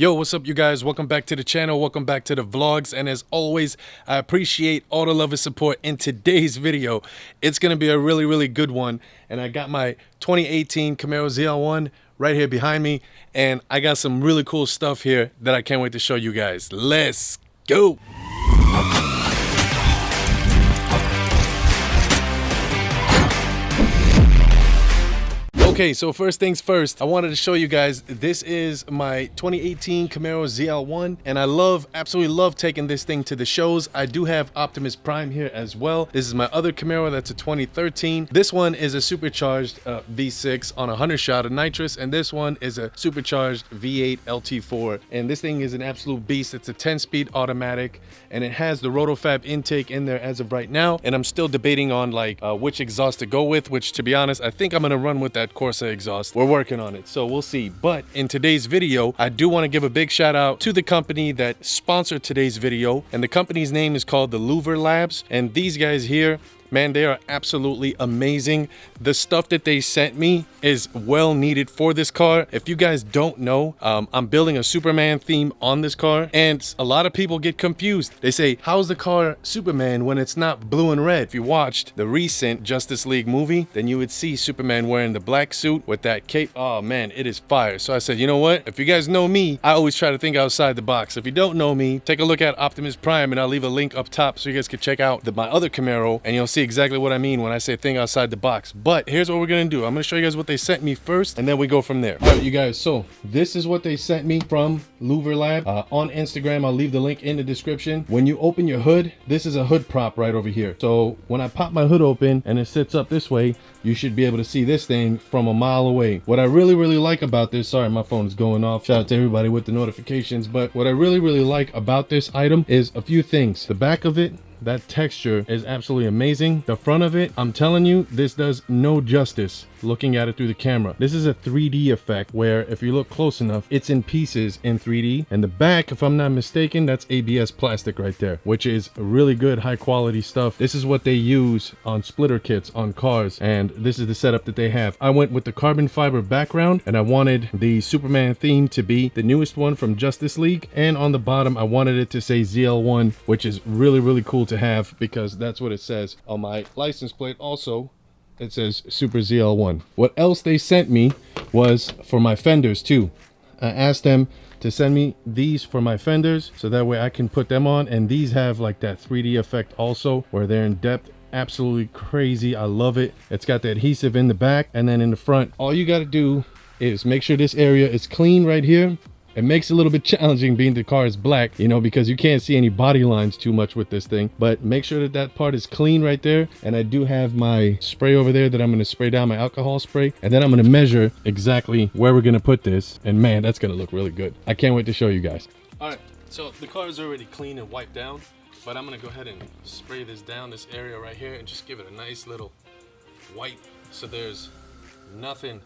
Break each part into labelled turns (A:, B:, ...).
A: Yo, what's up, you guys? Welcome back to the channel. Welcome back to the vlogs. And as always, I appreciate all the love and support. In today's video, it's going to be a really good one. And I got my 2018 Camaro Zl1 right here behind me. And I got some really cool stuff here that I can't wait to show you guys. Let's go. Okay, so first things first, I wanted to show you guys, this is my 2018 Camaro Zl1, and I absolutely love taking this thing to the shows. I do have Optimus Prime here as well. This is my other Camaro, that's a 2013. This one is a supercharged V6 on a 100 shot of nitrous, and this one is a supercharged V8 LT4. And this thing is an absolute beast. It's a 10-speed automatic, and it has the Rotofab intake in there as of right now. And I'm still debating on which exhaust to go with, which, to be honest, I think I'm gonna run with that Corsa exhaust. We're working on it, so we'll see. But in today's video, I do want to give a big shout out to the company that sponsored today's video, and the company's name is called the Louver Labs. And these guys here, man, they are absolutely amazing. The stuff that they sent me is well needed for this car. If you guys don't know, I'm building a Superman theme on this car, and a lot of people get confused. They say, how's the car Superman when it's not blue and red? If you watched the recent Justice League movie, then you would see Superman wearing the black suit with that cape. Oh man, it is fire. So I said, you know what? If you guys know me, I always try to think outside the box. If you don't know me, take a look at Optimus Prime, and I'll leave a link up top so you guys can check out my other Camaro, and you'll see exactly what I mean when I say think outside the box. But here's what we're gonna do. I'm gonna show you guys what they sent me first, and then we go from there. All right, you guys, so this is what they sent me from Louver Lab. On Instagram, I'll leave the link in the description. When you open your hood, this is a hood prop right over here. So when I pop my hood open and it sits up this way, you should be able to see this thing from a mile away. What I really like about this, sorry, my phone is going off. Shout out to everybody with the notifications. But what I really like about this item is a few things. The back of it, that texture is absolutely amazing. The front of it, I'm telling you, this does no justice looking at it through the camera. This is a 3D effect where if you look close enough, it's in pieces in 3D. And the back, if I'm not mistaken, that's ABS plastic right there, which is really good, high quality stuff. This is what they use on splitter kits on cars, and this is the setup that they have. I went with the carbon fiber background, and I wanted the Superman theme to be the newest one from Justice League. And on the bottom, I wanted it to say ZL1, which is really cool to have, because that's what it says on my license plate. Also, it says Super ZL1. What else they sent me was for my fenders too. I asked them to send me these for my fenders, so that way I can put them on. And these have like that 3D effect also, where they're in depth. Absolutely crazy. I love it. It's got the adhesive in the back, and then in the front, all you got to do is make sure this area is clean right here. It makes it a little bit challenging being the car is black, you know, because you can't see any body lines too much with this thing. But make sure that that part is clean right there. And I do have my spray over there that I'm going to spray down, my alcohol spray. And then I'm going to measure exactly where we're going to put this. And man, that's going to look really good. I can't wait to show you guys. All right, so the car is already clean and wiped down, but I'm going to go ahead and spray this down this area right here and just give it a nice little wipe, so there's nothing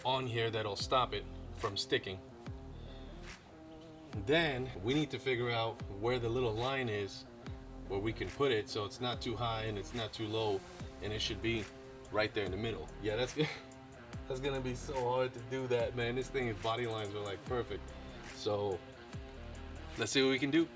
A: on here that'll stop it from sticking. Then we need to figure out where the little line is where we can put it so it's not too high and it's not too low, and it should be right there in the middle. Yeah, that's gonna be so hard to do that, man. This thing's body lines are like perfect. So let's see what we can do.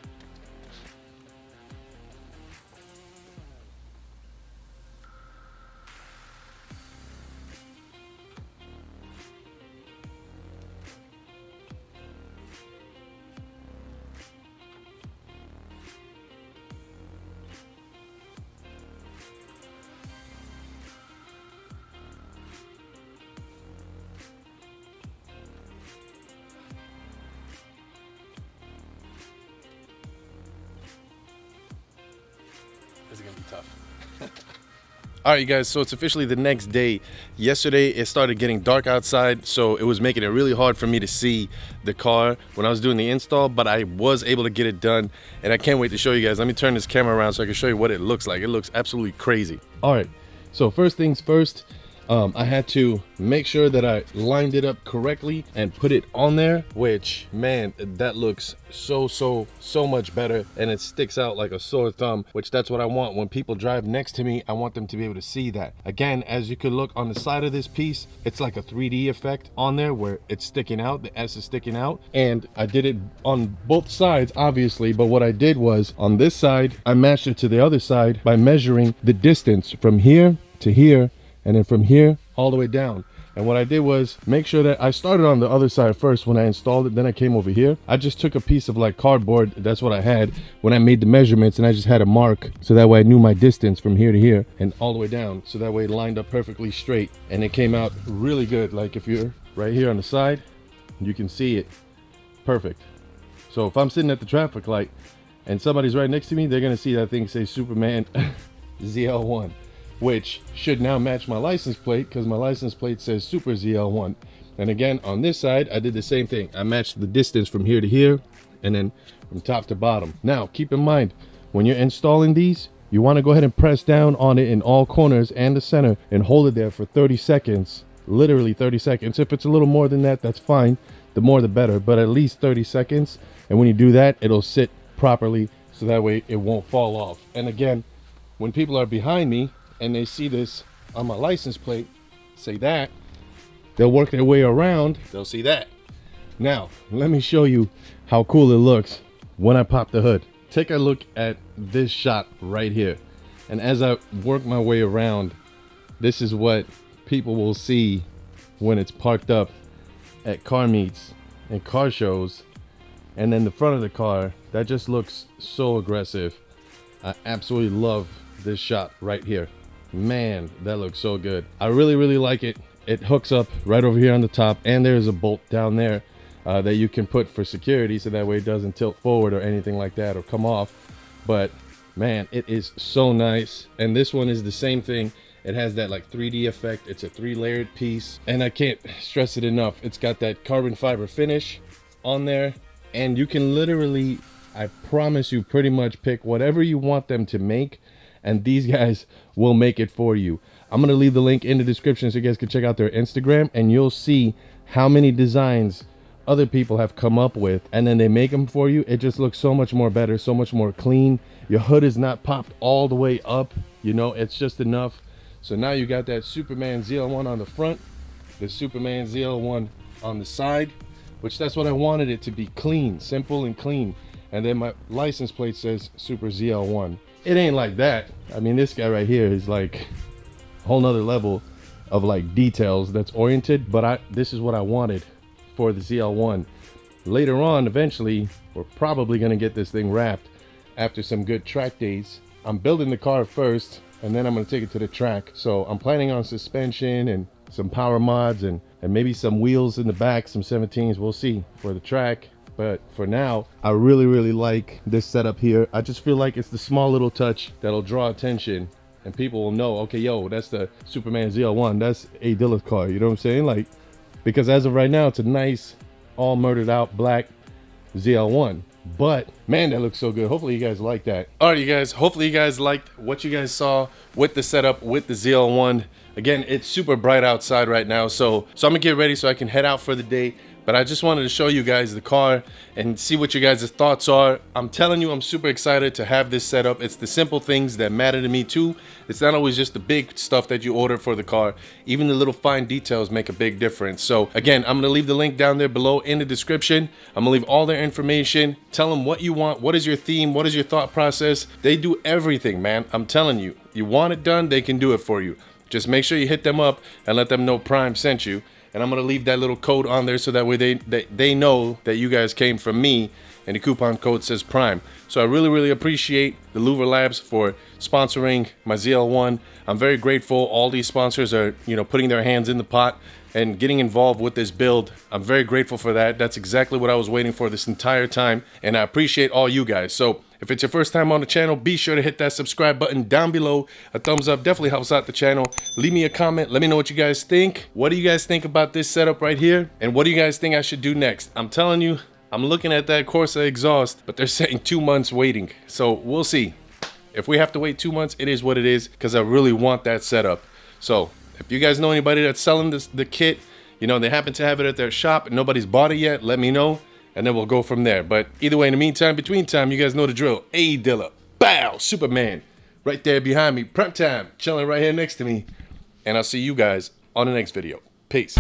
A: This is gonna be tough. All right, you guys, so it's officially the next day. Yesterday it started getting dark outside, so it was making it really hard for me to see the car when I was doing the install, but I was able to get it done, and I can't wait to show you guys. Let me turn this camera around so I can show you what it looks like. It looks absolutely crazy. All right, so first things first, I had to make sure that I lined it up correctly and put it on there, which, man, that looks so much better, and it sticks out like a sore thumb, which that's what I want. When people drive next to me, I want them to be able to see that. Again, as you could look on the side of this piece, it's like a 3D effect on there where it's sticking out, the S is sticking out, and I did it on both sides, obviously, but what I did was on this side, I matched it to the other side by measuring the distance from here to here, and then from here all the way down. And what I did was make sure that I started on the other side first when I installed it, then I came over here. I just took a piece of like cardboard, that's what I had when I made the measurements, and I just had a mark so that way I knew my distance from here to here and all the way down, so that way it lined up perfectly straight, and it came out really good. Like if you're right here on the side, you can see it perfect. So if I'm sitting at the traffic light and somebody's right next to me, they're gonna see that thing say Superman ZL1, which should now match my license plate because my license plate says Super ZL1. And again, on this side, I did the same thing. I matched the distance from here to here and then from top to bottom. Now, keep in mind, when you're installing these, you want to go ahead and press down on it in all corners and the center and hold it there for 30 seconds, literally 30 seconds. If it's a little more than that, that's fine. The more the better, but at least 30 seconds. And when you do that, it'll sit properly so that way it won't fall off. And again, when people are behind me and they see this on my license plate, say that, they'll work their way around, they'll see that. Now, let me show you how cool it looks when I pop the hood. Take a look at this shot right here. And as I work my way around, this is what people will see when it's parked up at car meets and car shows. And then the front of the car, that just looks so aggressive. I absolutely love this shot right here. Man, that looks so good. I really like it. It hooks up right over here on the top, and there's a bolt down there that you can put for security, so that way it doesn't tilt forward or anything like that or come off. But man, it is so nice. And this one is the same thing. It has that like 3D effect. It's a 3-layered piece, and I can't stress it enough. It's got that carbon fiber finish on there, and you can literally, I promise you, pretty much pick whatever you want them to make, and these guys will make it for you. I'm gonna leave the link in the description so you guys can check out their Instagram, and you'll see how many designs other people have come up with, and then they make them for you. It just looks so much more better, so much more clean. Your hood is not popped all the way up, you know, it's just enough. So now you got that Superman ZL1 on the front, the Superman ZL1 on the side, which that's what I wanted it to be, clean, simple and clean. And then my license plate says Super ZL1. It ain't like that. I mean, this guy right here is like a whole nother level of like details that's oriented, but this is what I wanted for the ZL1. Later on, eventually, we're probably gonna get this thing wrapped after some good track days. I'm building the car first, and then I'm gonna take it to the track. So I'm planning on suspension and some power mods and maybe some wheels in the back, some 17s, we'll see for the track. But for now, I really like this setup here. I just feel like it's the small little touch that'll draw attention, and people will know, okay, yo, that's the Superman ZL1, that's A Dilla's car, you know what I'm saying? Like, because as of right now, it's a nice, all murdered out black ZL1. But man, that looks so good. Hopefully you guys like that. All right, you guys, hopefully you guys liked what you guys saw with the setup with the ZL1. Again, it's super bright outside right now, so I'm gonna get ready so I can head out for the day. But I just wanted to show you guys the car and see what you guys' thoughts are. I'm telling you, I'm super excited to have this setup. It's the simple things that matter to me too. It's not always just the big stuff that you order for the car. Even the little fine details make a big difference. So again, I'm gonna leave the link down there below in the description. I'm gonna leave all their information. Tell them what you want. What is your theme? What is your thought process? They do everything, man. I'm telling you, you want it done, they can do it for you. Just make sure you hit them up and let them know Prime sent you. And I'm gonna leave that little code on there so that way they know that you guys came from me, and the coupon code says Prime. So I really appreciate the Louver Labs for sponsoring my ZL1. I'm very grateful. All these sponsors are, you know, putting their hands in the pot and getting involved with this build. I'm very grateful for that. That's exactly what I was waiting for this entire time, and I appreciate all you guys. So if it's your first time on the channel, be sure to hit that subscribe button down below. A thumbs up definitely helps out the channel. Leave me a comment. Let me know what you guys think. What do you guys think about this setup right here? And what do you guys think I should do next? I'm telling you, I'm looking at that Corsa exhaust, but they're saying 2 months waiting. So we'll see. If we have to wait 2 months, it is what it is, because I really want that setup. So If you guys know anybody that's selling the kit, you know, they happen to have it at their shop and nobody's bought it yet, let me know, and then we'll go from there. But either way, in the meantime, between time, you guys know the drill. A Dilla, bow, Superman, right there behind me, prep time, chilling right here next to me. And I'll see you guys on the next video. Peace.